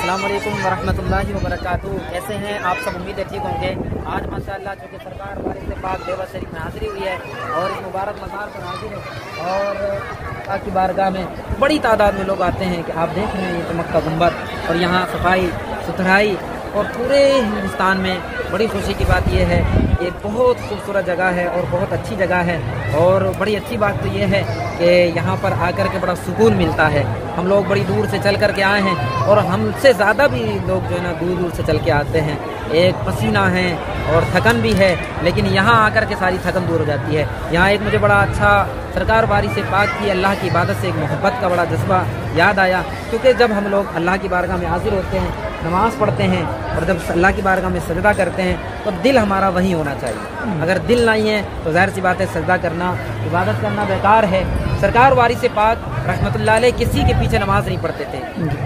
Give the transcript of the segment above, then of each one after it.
अस्सलाम वालेकुम वरहमतुल्लाहि वबरकातुहू। कैसे हैं आप सब? उम्मीद है ठीक होंगे। आज माशाअल्लाह चूँकि सरकार वारिस पाक देवा शरीफ में हाजिरी हुई है और इस मुबारक मज़ार पर हाजिर है और पाक की बारगाह में बड़ी तादाद में लोग आते हैं कि आप देख रहे हैं ये चमकता गुंबद और यहाँ सफाई सुथराई और पूरे हिंदुस्तान में बड़ी खुशी की बात यह है ये बहुत खूबसूरत जगह है और बहुत अच्छी जगह है। और बड़ी अच्छी बात तो ये है कि यहाँ पर आकर के बड़ा सुकून मिलता है। हम लोग बड़ी दूर से चल कर के आए हैं और हमसे ज़्यादा भी लोग जो है ना दूर दूर से चल के आते हैं। एक पसीना है और थकन भी है, लेकिन यहाँ आकर के सारी थकन दूर हो जाती है। यहाँ एक मुझे बड़ा अच्छा सरकार वारिस पाक की अल्लाह की इबादत से एक मोहब्बत का बड़ा जज्बा याद आया, क्योंकि जब हम लोग अल्लाह की बारगाह में हाजिर होते हैं, नमाज़ पढ़ते हैं और जब अल्लाह की बारगाह में सजदा करते हैं तो दिल हमारा वहीं होना चाहिए। अगर दिल नहीं है तो ज़ाहिर सी बात है सजदा करना, इबादत करना बेकार है। सरकार वारिस पाक रहमतुल्लाह अलैह किसी के पीछे नमाज नहीं पढ़ते थे।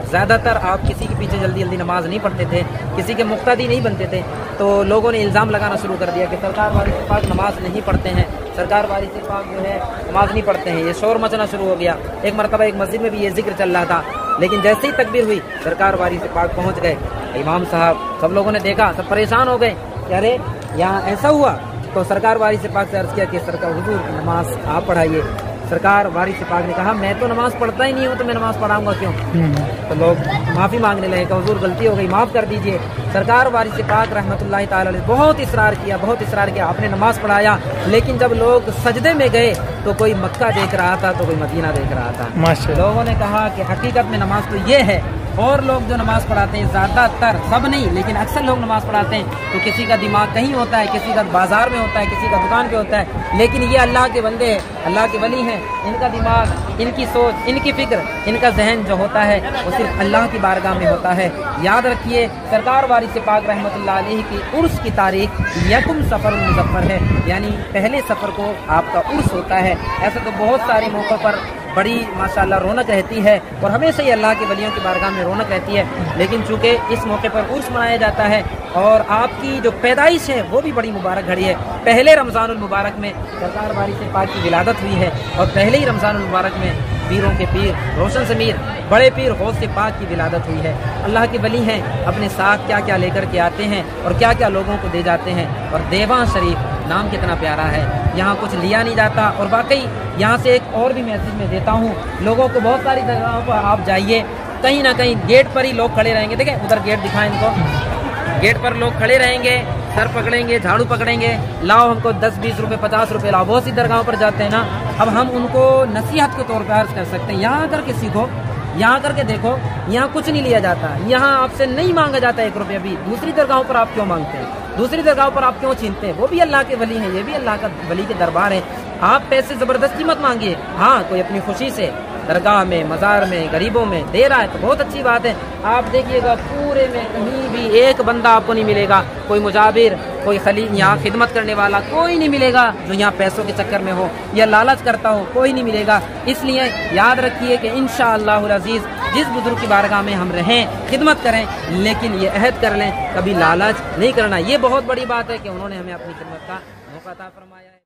ज़्यादातर आप किसी के पीछे जल्दी जल्दी नमाज नहीं पढ़ते थे, किसी के मुक्तदी नहीं बनते थे। तो लोगों ने इल्ज़ाम लगाना शुरू कर दिया कि सरकार वारिस पाक नमाज नहीं पढ़ते हैं, सरकार वारिस पाक जो है नमाज नहीं पढ़ते हैं। ये शोर मचना शुरू हो गया। एक मरतबा एक मस्जिद में भी ये जिक्र चल रहा था, लेकिन जैसे ही तकबीर हुई सरकार वारिस पाक पहुँच गए। इमाम साहब सब लोगों ने देखा, सब परेशान हो गए कि अरे यहाँ ऐसा हुआ। तो सरकार वारिस पाक से अर्ज़ किया कि सरकार हुजूर की नमाज आप पढ़ाइए। सरकार वारिस पाक ने कहा मैं तो नमाज पढ़ता ही नहीं हूँ, तो मैं नमाज पढ़ाऊंगा क्यों? तो लोग माफ़ी मांगने लगे कि हुजूर गलती हो गई, माफ़ कर दीजिए। सरकार वारिस पाक रहमतुल्लाह ताला अलैह बहुत इसरार किया, आपने नमाज पढ़ाया। लेकिन जब लोग सजदे में गए तो कोई मक्का देख रहा था तो कोई मदीना देख रहा था। लोगों ने कहा कि हकीकत में नमाज तो ये है। और लोग जो नमाज पढ़ाते हैं, ज़्यादातर, सब नहीं लेकिन अक्सर लोग नमाज पढ़ाते हैं तो किसी का दिमाग कहीं होता है, किसी का बाजार में होता है, किसी का दुकान पे होता है। लेकिन ये अल्लाह के बंदे हैं, अल्लाह के वली हैं। इनका दिमाग, इनकी सोच, इनकी फिक्र, इनका जहन जो होता है वो सिर्फ अल्लाह की बारगाह में होता है। याद रखिए सरकार वारिस पाक रहमतुल्लाह अलैह की उर्स की तारीख यकुम सफ़र मुज़फ़्फ़र है, यानी पहले सफ़र को आपका उर्स होता है। ऐसा तो बहुत सारे मौक़ों पर बड़ी माशाअल्लाह रौनक रहती है और हमेशा ही अल्लाह के वलियों की बारगाह में रौनक रहती है। लेकिन चूँकि इस मौके पर उर्स मनाया जाता है और आपकी जो पैदाइश है वो भी बड़ी मुबारक घड़ी है। पहले रमज़ानुल मुबारक में सरकार वारिस पाक की विलादत हुई है और पहले ही रमज़ानुल मुबारक में पीरों के पीर रोशन ज़मीर बड़े पीर गौस पाक की विलादत हुई है। अल्लाह के वली हैं, अपने साथ क्या क्या लेकर के आते हैं और क्या क्या लोगों को दे जाते हैं। और देवां शरीफ नाम कितना प्यारा है, यहाँ कुछ लिया नहीं जाता। और वाकई यहाँ से एक और भी मैसेज मैं देता हूँ लोगों को, बहुत सारी जगहों पर आप जाइए, कहीं ना कहीं गेट पर ही लोग खड़े रहेंगे। देखें उधर गेट दिखाएं इनको, गेट पर लोग खड़े रहेंगे, सर पकड़ेंगे, झाड़ू पकड़ेंगे, लाओ हमको 10-20 रुपये 50 रुपये लाओ। बहुत सी दरगाहों पर जाते हैं ना, अब हम उनको नसीहत के तौर पर अर्ज कर सकते हैं यहाँ करके सीखो, यहाँ करके देखो, यहाँ कुछ नहीं लिया जाता, यहाँ आपसे नहीं मांगा जाता 1 रुपया भी। दूसरी दरगाहों पर आप क्यों मांगते हैं? दूसरी जगहों पर आप क्यों छीनते हैं? वो भी अल्लाह के वली हैं, ये भी अल्लाह का वली के दरबार है। आप पैसे ज़बरदस्ती मत मांगिए। हाँ, कोई अपनी खुशी से दरगाह में, मज़ार में, गरीबों में दे रहा है तो बहुत अच्छी बात है। आप देखिएगा पूरे में कहीं भी एक बंदा आपको नहीं मिलेगा, कोई मुजाबिर, कोई खली यहाँ खिदमत करने वाला कोई नहीं मिलेगा जो यहाँ पैसों के चक्कर में हो या लालच करता हो, कोई नहीं मिलेगा। इसलिए याद रखिए कि इंशाअल्लाहुल अज़ीज़ जिस बुजुर्ग की बारगाह में हम रहें, खिदमत करें, लेकिन ये अहद कर लें कभी लालच नहीं करना। ये बहुत बड़ी बात है कि उन्होंने हमें अपनी खिदमत का मौका अता फरमाया है।